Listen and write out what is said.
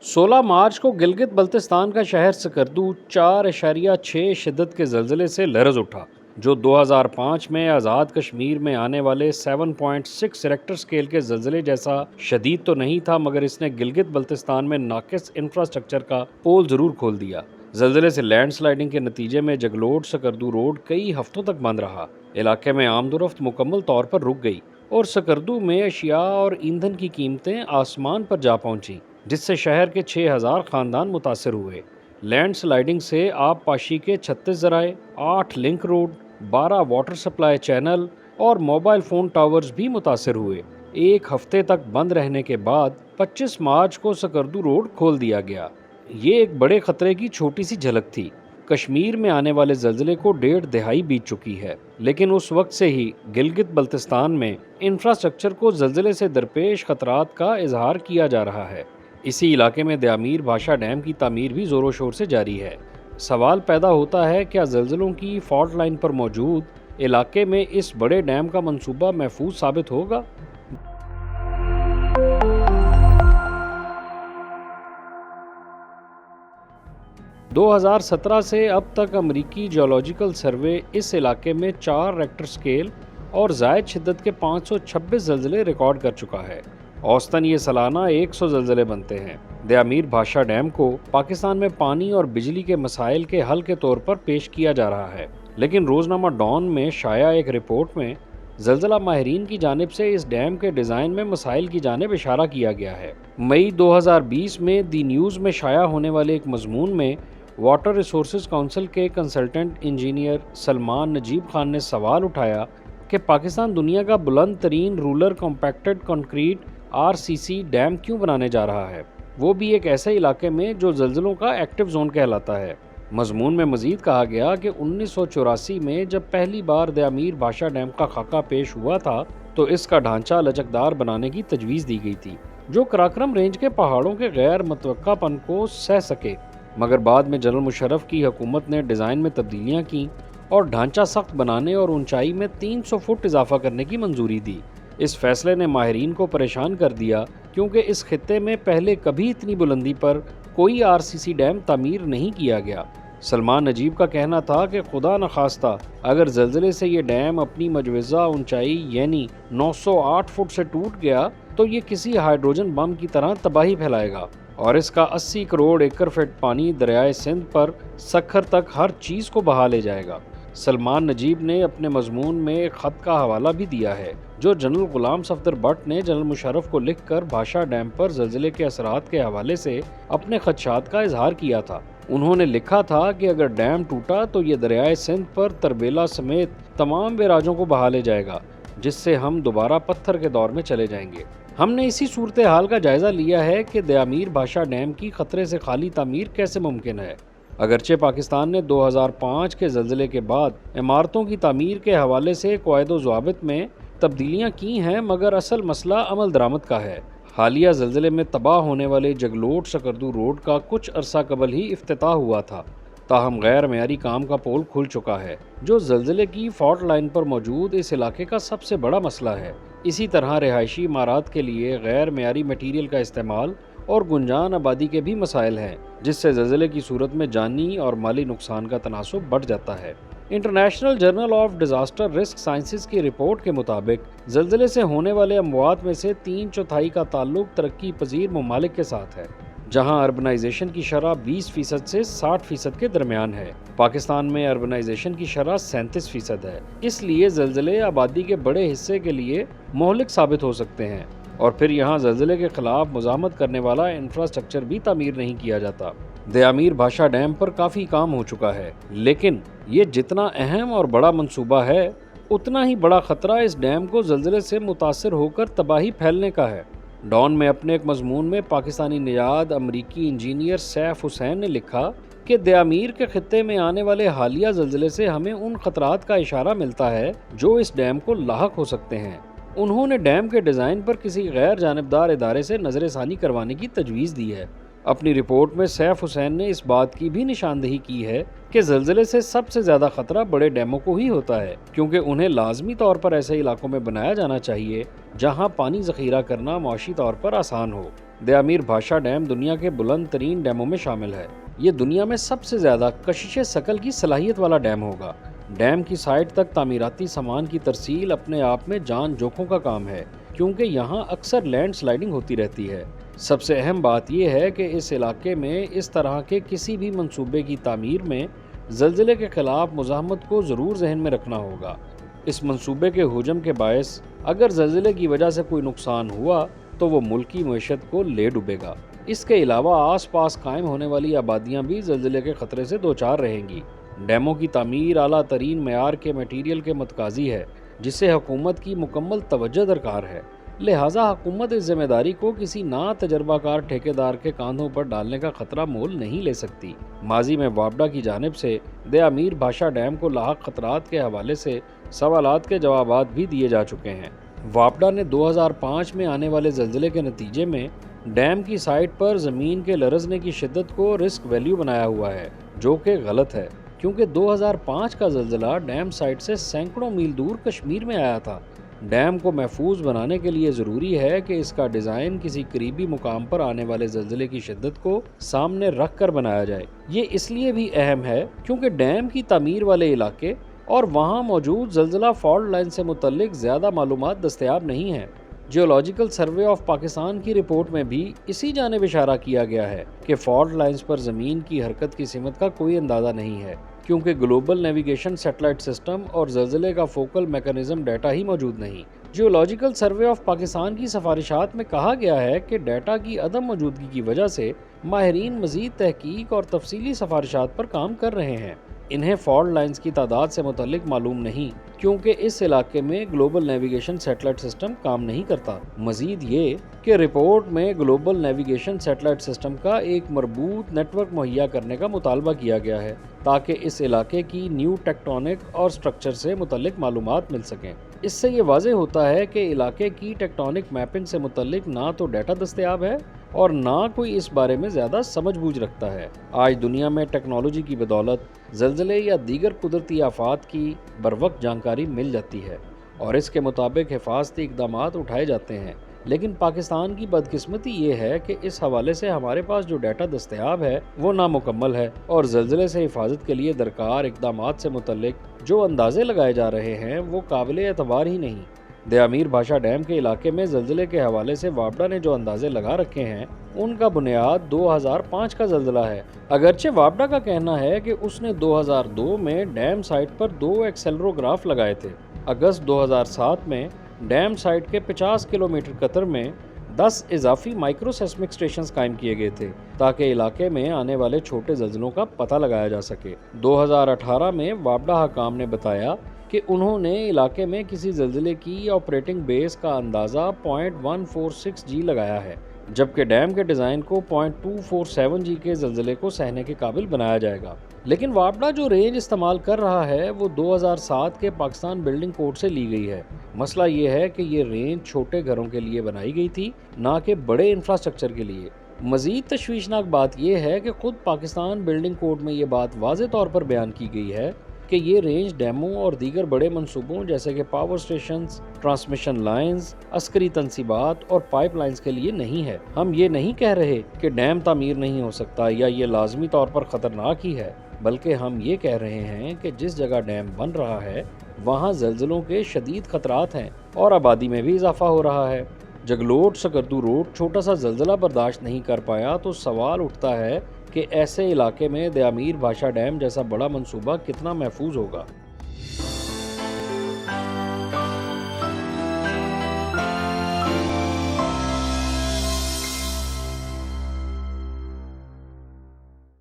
16 मार्च को गिलगित बल्तिस्तान का शहर सकर्दू 4.6 शिद्दत के ज़लज़ले से लरज़ उठा, जो 2005 में आज़ाद कश्मीर में आने वाले 7.6 रेक्टर स्केल के ज़लज़ले जैसा शदीद तो नहीं था, मगर इसने गिलगित बल्तिस्तान में नाकिस इंफ्रास्ट्रक्चर का पोल ज़रूर खोल दिया। ज़लज़ले से लैंड स्लाइडिंग के नतीजे में जगलोट सकर्दू रोड कई हफ्तों तक बंद रहा। इलाके में आमदोरफ्त मुकम्मल तौर पर रुक गई और सकर्दू में अशिया और ईंधन की कीमतें आसमान पर जा पहुंची, जिससे शहर के 6000 खानदान मुतासर हुए। लैंड स्लाइडिंग से आब पाशी के 36 ज़राए, 8 link road, 12 water supply channel और मोबाइल फ़ोन टावर्स भी मुतासर हुए। एक हफ्ते तक बंद रहने के बाद 25 मार्च को सकर्दू रोड खोल दिया गया। ये एक बड़े ख़तरे की छोटी सी झलक थी। कश्मीर में आने वाले ज़लज़ले को 1.5 दहाई बीत चुकी है, लेकिन उस वक्त से ही गिलगित बल्तिस्तान में इंफ्रास्ट्रक्चर को ज़लज़ले से दरपेश ख़तरात का इजहार किया जा रहा है। इसी इलाके में दयामीर भाषा डैम की तामीर भी ज़ोरों शोर से जारी है। सवाल पैदा होता है, क्या ज़लज़लों की फॉल्ट लाइन पर मौजूद इलाके में इस बड़े डैम का मंसूबा महफूज साबित होगा? 2017 से अब तक अमरीकी जियोलॉजिकल सर्वे इस इलाके में 4 रेक्टर स्केल और ज़ायद शिद्दत के 526 ज़लज़ले रिकॉर्ड कर चुका है। औसतन ये सालाना 100 ज़लज़ले बनते हैं। दयामीर भाषा डैम को पाकिस्तान में पानी और बिजली के मसाइल के हल के तौर पर पेश किया जा रहा है, लेकिन रोज़नामा डॉन में शाया एक रिपोर्ट में ज़लज़ला माहिरीन की जानिब से इस डैम के डिज़ाइन में मसाइल की जानिब इशारा किया गया है। मई 2020 में दी न्यूज़ में शाया होने वाले एक मजमून में वाटर रिसोर्सेज काउंसिल के कंसल्टेंट इंजीनियर सलमान नजीब खान ने सवाल उठाया कि पाकिस्तान दुनिया का बुलंद तरीन ruler compacted concrete RCC dam क्यों बनाने जा रहा है, वो भी एक ऐसे इलाके में जो ज़लज़लों का एक्टिव जोन कहलाता है। मजमून में मज़ीद कहा गया कि 1984 में जब पहली बार दयामीर भाषा डैम का खाका पेश हुआ था, तो इसका ढांचा लचकदार बनाने की तजवीज़ दी गई थी, जो कराक्रम रेंज के पहाड़ों के गैर मुतवक्कापन को सह सके। मगर बाद में जनरल मुशर्रफ की हुकूमत ने डिज़ाइन में तब्दीलियाँ की और ढांचा सख्त बनाने और ऊंचाई में 300 फुट इजाफा करने की मंजूरी दी। इस फैसले ने माहिरीन को परेशान कर दिया, क्योंकि इस खित्ते में पहले कभी इतनी बुलंदी पर कोई RCC डैम तामीर नहीं किया गया। सलमान नजीब का कहना था कि खुदा न खास्ता अगर ज़लज़ले से ये डैम अपनी मजवज़ा ऊंचाई यानी 908 फुट से टूट गया, तो ये किसी हाइड्रोजन बम की तरह तबाही फैलाएगा और इसका 80 करोड़ एकड़ फीट पानी दरियाए सिंध पर सखर तक हर चीज़ को बहा ले जाएगा। सलमान नजीब ने अपने मजमून में एक ख़त का हवाला भी दिया है, जो जनरल गुलाम सफदर भट्ट ने जनरल मुशर्रफ को लिखकर भाषा डैम पर ज़लज़ले के असरात के हवाले से अपने खदशात का इजहार किया था। उन्होंने लिखा था कि अगर डैम टूटा तो ये दरियाए सिंध पर तरबेला समेत तमाम बेराजों को बहा ले जाएगा, जिससे हम दोबारा पत्थर के दौर में चले जाएंगे। हमने इसी सूरत हाल का जायज़ा लिया है कि दयामीर भाषा डैम की ख़तरे से खाली तामीर कैसे मुमकिन है। अगरचे पाकिस्तान ने 2005 के ज़लज़ले के बाद इमारतों की तामीर के हवाले से क़वायद-ओ-ज़वाबित में तब्दीलियाँ की हैं, मगर असल मसला अमल दरामद का है। हालिया ज़लज़ले में तबाह होने वाले जगलोट सकर्दू रोड का कुछ अरसा कबल ही इफ्तिताह हुआ था, ताहम गैर मेयारी काम का पोल खुल चुका है, जो ज़लज़ले की फॉल्ट लाइन पर मौजूद इस इलाके का सबसे बड़ा मसला है। इसी तरह रिहायशी इमारात के लिए गैर मेयारी मटीरियल का इस्तेमाल और गुंजान आबादी के भी मसाइल हैं, जिससे ज़लज़ले की सूरत में जानी और माली नुकसान का तनासुब बढ़ जाता है। International journal of disaster risk sciences की रिपोर्ट के मुताबिक ज़लज़ले से होने वाले अमवात में से 3/4 का ताल्लुक तरक्की पजीर ममालिक के साथ है, जहां अर्बनाइजेशन की शरह 20% से 60% के दरमियान है। पाकिस्तान में अर्बनाइजेशन की शरह 37% है। इसलिए ज़लज़ले आबादी के बड़े हिस्से के लिए मोहलिक साबित हो सकते हैं, और फिर यहाँ ज़लज़ले के ख़िलाफ़ मुज़ाहमत करने वाला इंफ्रास्ट्रक्चर भी तामीर नहीं किया जाता। दयामीर भाषा डैम पर काफ़ी काम हो चुका है, लेकिन ये जितना अहम और बड़ा मंसूबा है, उतना ही बड़ा ख़तरा इस डैम को ज़लज़ले से मुतासर होकर तबाही फैलने का है। डॉन में अपने एक मजमून में पाकिस्तानी नियाद अमरीकी इंजीनियर सैफ हुसैन ने लिखा कि दयामीर के खित्ते में आने वाले हालिया ज़लज़ले से हमें उन ख़तरात का इशारा मिलता है जो इस डैम को लाहक हो सकते हैं। उन्होंने डैम के डिज़ाइन पर किसी गैर जानिबदार इदारे से नज़रसानी करवाने की तजवीज़ दी है। अपनी रिपोर्ट में सैफ हुसैन ने इस बात की भी निशानदेही की है कि ज़लज़ले से सबसे ज़्यादा ख़तरा बड़े डैमों को ही होता है, क्योंकि उन्हें लाजमी तौर पर ऐसे इलाकों में बनाया जाना चाहिए जहां पानी ज़ख़ीरा करना मुआशी तौर पर आसान हो। دیامیر بھاشا ڈیم دنیا کے بلند ترین ڈیموں میں شامل ہے۔ یہ دنیا میں سب سے زیادہ کشش ثقل کی صلاحیت والا ڈیم ہوگا۔ ڈیم کی سائٹ تک تعمیراتی سامان کی ترسیل اپنے آپ میں جان جوکھوں کا کام ہے، کیونکہ یہاں اکثر لینڈ سلائڈنگ ہوتی رہتی ہے۔ سب سے اہم بات یہ ہے کہ اس علاقے میں اس طرح کے کسی بھی منصوبے کی تعمیر میں زلزلے کے خلاف مزاحمت کو ضرور ذہن میں رکھنا ہوگا۔ اس منصوبے کے ہجوم کے باعث اگر زلزلے کی وجہ سے کوئی نقصان ہوا تو وہ ملکی معیشت کو لے ڈوبے گا۔ اس کے علاوہ آس پاس قائم ہونے والی آبادیاں بھی زلزلے کے خطرے سے دوچار رہیں گی۔ ڈیموں کی تعمیر اعلیٰ ترین معیار کے میٹیریل کے متقاضی ہے، جسے حکومت کی مکمل توجہ درکار ہے۔ لہٰذا حکومت اس ذمہ داری کو کسی نا تجربہ کار ٹھیکیدار کے کاندھوں پر ڈالنے کا خطرہ مول نہیں لے سکتی۔ ماضی میں وابڈا کی جانب سے دیامیر بھاشا ڈیم کو لاحق خطرات کے حوالے سے سوالات کے جوابات بھی دیے جا چکے ہیں۔ وابڈا نے 2005 میں آنے والے زلزلے کے نتیجے میں ڈیم کی سائٹ پر زمین کے لرزنے کی شدت کو رسک ویلیو بنایا ہوا ہے، جو کہ غلط ہے، کیونکہ 2005 کا زلزلہ ڈیم سائٹ سے سینکڑوں میل دور کشمیر میں آیا تھا۔ ڈیم کو محفوظ بنانے کے لیے ضروری ہے کہ اس کا ڈیزائن کسی قریبی مقام پر آنے والے زلزلے کی شدت کو سامنے رکھ کر بنایا جائے۔ یہ اس لیے بھی اہم ہے کیونکہ ڈیم کی تعمیر والے علاقے اور وہاں موجود زلزلہ فالٹ لائن سے متعلق زیادہ معلومات دستیاب نہیں ہیں۔ جیولوجیکل سروے آف پاکستان کی رپورٹ میں بھی اسی جانب اشارہ کیا گیا ہے کہ فالٹ لائنز پر زمین کی حرکت کی سمت کا کوئی اندازہ نہیں ہے، کیونکہ گلوبل نیویگیشن سیٹلائٹ سسٹم اور زلزلے کا فوکل میکانزم ڈیٹا ہی موجود نہیں۔ جیولوجیکل سروے آف پاکستان کی سفارشات میں کہا گیا ہے کہ ڈیٹا کی عدم موجودگی کی وجہ سے ماہرین مزید تحقیق اور تفصیلی سفارشات پر کام کر رہے ہیں۔ انہیں فالٹ لائنز کی تعداد سے متعلق معلوم نہیں، کیونکہ اس علاقے میں گلوبل نیویگیشن سیٹلائٹ سسٹم کام نہیں کرتا۔ مزید یہ کہ رپورٹ میں گلوبل نیویگیشن سیٹلائٹ سسٹم کا ایک مربوط نیٹ ورک مہیا کرنے کا مطالبہ کیا گیا ہے تاکہ اس علاقے کی نیو ٹیکٹونک اور سٹرکچر سے متعلق معلومات مل سکیں۔ اس سے یہ واضح ہوتا ہے کہ علاقے کی ٹیکٹونک میپنگ سے متعلق نہ تو ڈیٹا دستیاب ہے اور نہ کوئی اس بارے میں زیادہ سمجھ بوجھ رکھتا ہے۔ آج دنیا میں ٹیکنالوجی کی بدولت زلزلے یا دیگر قدرتی آفات کی بروقت جانکاری مل جاتی ہے اور اس کے مطابق حفاظتی اقدامات اٹھائے جاتے ہیں، لیکن پاکستان کی بدقسمتی یہ ہے کہ اس حوالے سے ہمارے پاس جو ڈیٹا دستیاب ہے وہ نامکمل ہے، اور زلزلے سے حفاظت کے لیے درکار اقدامات سے متعلق جو اندازے لگائے جا رہے ہیں وہ قابل اعتبار ہی نہیں۔ دیامیر بھاشا ڈیم کے علاقے میں زلزلے کے حوالے سے وابڈا نے جو اندازے لگا رکھے ہیں ان کا بنیاد 2005 کا زلزلہ ہے۔ اگرچہ وابڈا کا کہنا ہے کہ اس نے 2002 میں ڈیم سائٹ پر 2 ایکسیلروگراف لگائے تھے۔ اگست 2007 میں ڈیم سائٹ کے 50 کلومیٹر قطر میں 10 اضافی مائکرو سیسمک اسٹیشنز قائم کیے گئے تھے تاکہ علاقے میں آنے والے چھوٹے زلزلوں کا پتہ لگایا جا سکے۔ 2018 میں وابڈا حکام نے بتایا کہ انہوں نے علاقے میں کسی زلزلے کی آپریٹنگ بیس کا اندازہ 0.146 جی لگایا ہے، جبکہ ڈیم کے ڈیزائن کو 0.247 جی کے زلزلے کو سہنے کے قابل بنایا جائے گا۔ لیکن وابڈا جو رینج استعمال کر رہا ہے وہ 2007 کے پاکستان بلڈنگ کوڈ سے لی گئی ہے۔ مسئلہ یہ ہے کہ یہ رینج چھوٹے گھروں کے لیے بنائی گئی تھی، نہ کہ بڑے انفراسٹرکچر کے لیے۔ مزید تشویشناک بات یہ ہے کہ خود پاکستان بلڈنگ کوڈ میں یہ بات واضح طور پر بیان کی گئی ہے کہ یہ رینج ڈیموں اور دیگر بڑے منصوبوں جیسے کہ پاور سٹیشنز، ٹرانسمیشن لائنز، عسکری تنصیبات اور پائپ لائنز کے لیے نہیں ہے۔ ہم یہ نہیں کہہ رہے کہ ڈیم تعمیر نہیں ہو سکتا یا یہ لازمی طور پر خطرناک ہی ہے، بلکہ ہم یہ کہہ رہے ہیں کہ جس جگہ ڈیم بن رہا ہے وہاں زلزلوں کے شدید خطرات ہیں اور آبادی میں بھی اضافہ ہو رہا ہے۔ جگلوٹ سکردو روڈ چھوٹا سا زلزلہ برداشت نہیں کر پایا تو سوال اٹھتا ہے کہ ایسے علاقے میں دیامیر بھاشا ڈیم جیسا بڑا منصوبہ کتنا محفوظ ہوگا۔